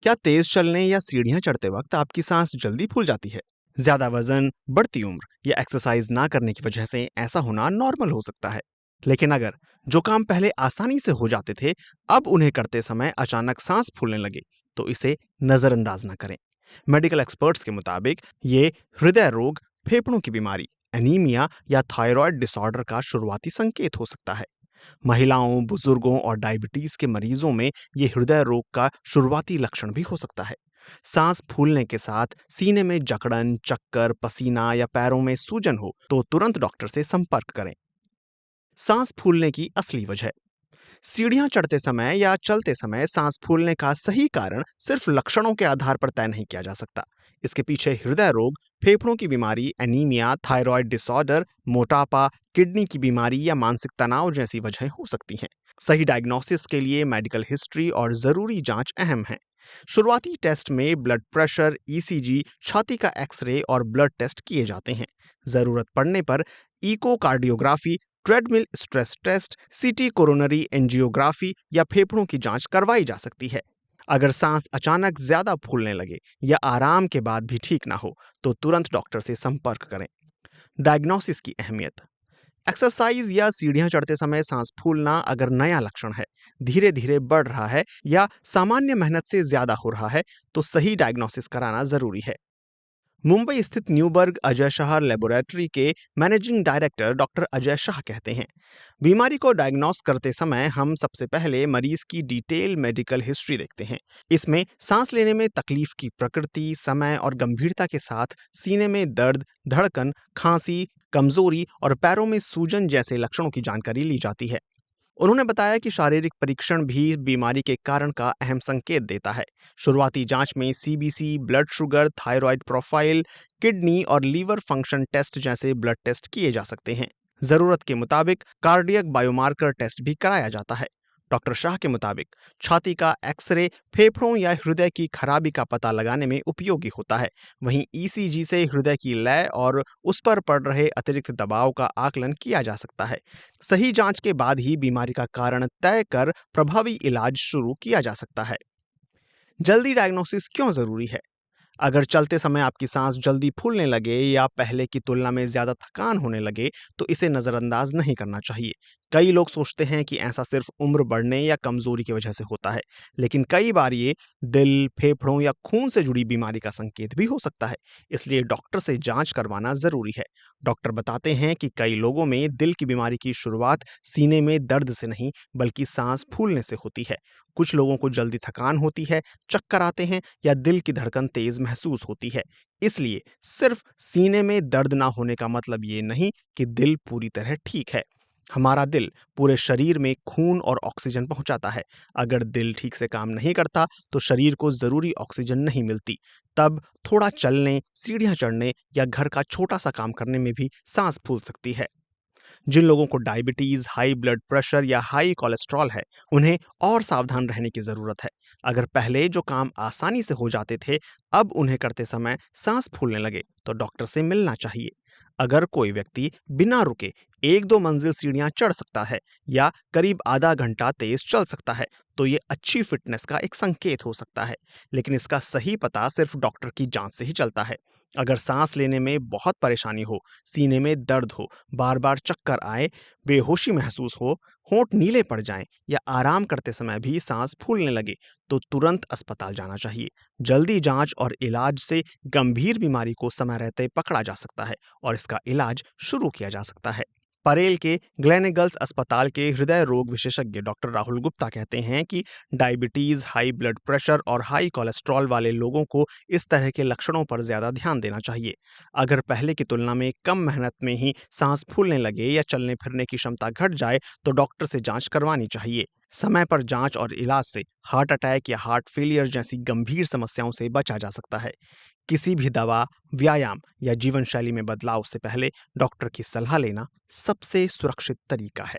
क्या तेज चलने या सीढ़ियां चढ़ते वक्त आपकी सांस जल्दी फूल जाती है? ज्यादा वजन, बढ़ती उम्र या एक्सरसाइज ना करने की वजह से ऐसा होना नॉर्मल हो सकता है। लेकिन अगर जो काम पहले आसानी से हो जाते थे, अब उन्हें करते समय अचानक सांस फूलने लगे, तो इसे नजरअंदाज ना करें। मेडिकल एक्सपर्ट्स के मुताबिक ये हृदय रोग, फेफड़ों की बीमारी, एनीमिया या थायराइड डिसऑर्डर का शुरुआती संकेत हो सकता है। महिलाओं, बुजुर्गों और डायबिटीज के मरीजों में ये हृदय रोग का शुरुआती लक्षण भी हो सकता है। सांस फूलने के साथ सीने में जकड़न, चक्कर, पसीना या पैरों में सूजन हो तो तुरंत डॉक्टर से संपर्क करें। सांस फूलने की असली वजह। सीढ़ियां चढ़ते समय या चलते समय सांस फूलने का सही कारण सिर्फ लक्षणों के आधार पर तय नहीं किया जा सकता। इसके पीछे हृदय रोग, फेफड़ों की बीमारी, एनीमिया, थायराइड डिसऑर्डर, मोटापा, किडनी की बीमारी या मानसिक तनाव जैसी वजहें हो सकती हैं। सही डायग्नोसिस के लिए मेडिकल हिस्ट्री और जरूरी जांच अहम है। शुरुआती टेस्ट में ब्लड प्रेशर, ईसीजी, छाती का एक्सरे और ब्लड टेस्ट किए जाते हैं। जरूरत पड़ने पर echocardiography, treadmill stress test, CT coronary angiography या फेफड़ों की जांच करवाई जा सकती है। अगर सांस अचानक ज्यादा फूलने लगे या आराम के बाद भी ठीक ना हो, तो तुरंत डॉक्टर से संपर्क करें। डायग्नोसिस की अहमियत। एक्सरसाइज या सीढ़ियां चढ़ते समय सांस फूलना अगर नया लक्षण है, धीरे धीरे बढ़ रहा है या सामान्य मेहनत से ज्यादा हो रहा है, तो सही डायग्नोसिस कराना जरूरी है। मुंबई स्थित न्यूबर्ग अजय शाह लेबोरेटरी के managing director doctor Ajay Shah कहते हैं, बीमारी को डायग्नोस करते समय हम सबसे पहले मरीज की डिटेल मेडिकल हिस्ट्री देखते हैं। इसमें सांस लेने में तकलीफ की प्रकृति, समय और गंभीरता के साथ सीने में दर्द, धड़कन, खांसी, कमजोरी और पैरों में सूजन जैसे लक्षणों की जानकारी ली जाती है। उन्होंने बताया कि शारीरिक परीक्षण भी बीमारी के कारण का अहम संकेत देता है। शुरुआती जांच में CBC, blood sugar, thyroid profile, kidney और लीवर फंक्शन टेस्ट जैसे ब्लड टेस्ट किए जा सकते हैं। जरूरत के मुताबिक कार्डियक बायोमार्कर टेस्ट भी कराया जाता है। डॉक्टर शाह के मुताबिक छाती का एक्सरे फेफड़ों या हृदय की खराबी का पता लगाने में उपयोगी होता है। वहीं ईसीजी से हृदय की लय और उस पर पड़ रहे अतिरिक्त दबाव का आकलन किया जा सकता है। सही जांच के बाद ही बीमारी का कारण तय कर प्रभावी इलाज शुरू किया जा सकता है। जल्दी डायग्नोसिस क्यों जरूरी है? अगर चलते समय आपकी सांस जल्दी फूलने लगे या पहले की तुलना में ज्यादा थकान होने लगे, तो इसे नजरअंदाज नहीं करना चाहिए। कई लोग सोचते हैं कि ऐसा सिर्फ उम्र बढ़ने या कमजोरी की वजह से होता है, लेकिन कई बार ये दिल, फेफड़ों या खून से जुड़ी बीमारी का संकेत भी हो सकता है। इसलिए डॉक्टर से जांच करवाना जरूरी है। डॉक्टर बताते हैं कि कई लोगों में दिल की बीमारी की शुरुआत सीने में दर्द से नहीं, बल्कि सांस फूलने से होती है। कुछ लोगों को जल्दी थकान होती है, चक्कर आते हैं या दिल की धड़कन तेज महसूस होती है। इसलिए सिर्फ सीने में दर्द ना होने का मतलब ये नहीं कि दिल पूरी तरह ठीक है। हमारा दिल पूरे शरीर में खून और ऑक्सीजन पहुंचाता है। अगर दिल ठीक से काम नहीं करता, तो शरीर को जरूरी ऑक्सीजन नहीं मिलती। तब थोड़ा चलने, सीढ़ियां चढ़ने या घर का छोटा सा काम करने में भी सांस फूल सकती है। जिन लोगों को डायबिटीज, हाई ब्लड प्रेशर या हाई कोलेस्ट्रॉल है, उन्हें और सावधान रहने की जरूरत है। अगर पहले जो काम आसानी से हो जाते थे, अब उन्हें करते समय सांस फूलने लगे, तो डॉक्टर से मिलना चाहिए। अगर कोई व्यक्ति बिना रुके 1-2 मंजिल सीढ़ियां चढ़ सकता है या करीब आधा घंटा तेज चल सकता है, तो ये अच्छी फिटनेस का एक संकेत हो सकता है। लेकिन इसका सही पता सिर्फ डॉक्टर की जांच से ही चलता है। अगर सांस लेने में बहुत परेशानी हो, सीने में दर्द हो, बार बार चक्कर आए, बेहोशी महसूस हो, होंठ नीले पड़ जाएं या आराम करते समय भी सांस फूलने लगे, तो तुरंत अस्पताल जाना चाहिए। जल्दी जांच और इलाज से गंभीर बीमारी को समय रहते पकड़ा जा सकता है और इसका इलाज शुरू किया जा सकता है। परेल के ग्लेनेगल्स अस्पताल के हृदय रोग विशेषज्ञ डॉक्टर राहुल गुप्ता कहते हैं कि डायबिटीज, हाई ब्लड प्रेशर और हाई कोलेस्ट्रॉल वाले लोगों को इस तरह के लक्षणों पर ज्यादा ध्यान देना चाहिए। अगर पहले की तुलना में कम मेहनत में ही सांस फूलने लगे या चलने फिरने की क्षमता घट जाए, तो डॉक्टर से जांच करवानी चाहिए। समय पर जांच और इलाज से हार्ट अटैक या हार्ट फेलियर जैसी गंभीर समस्याओं से बचा जा सकता है। किसी भी दवा, व्यायाम या जीवन शैली में बदलाव से पहले डॉक्टर की सलाह लेना सबसे सुरक्षित तरीका है।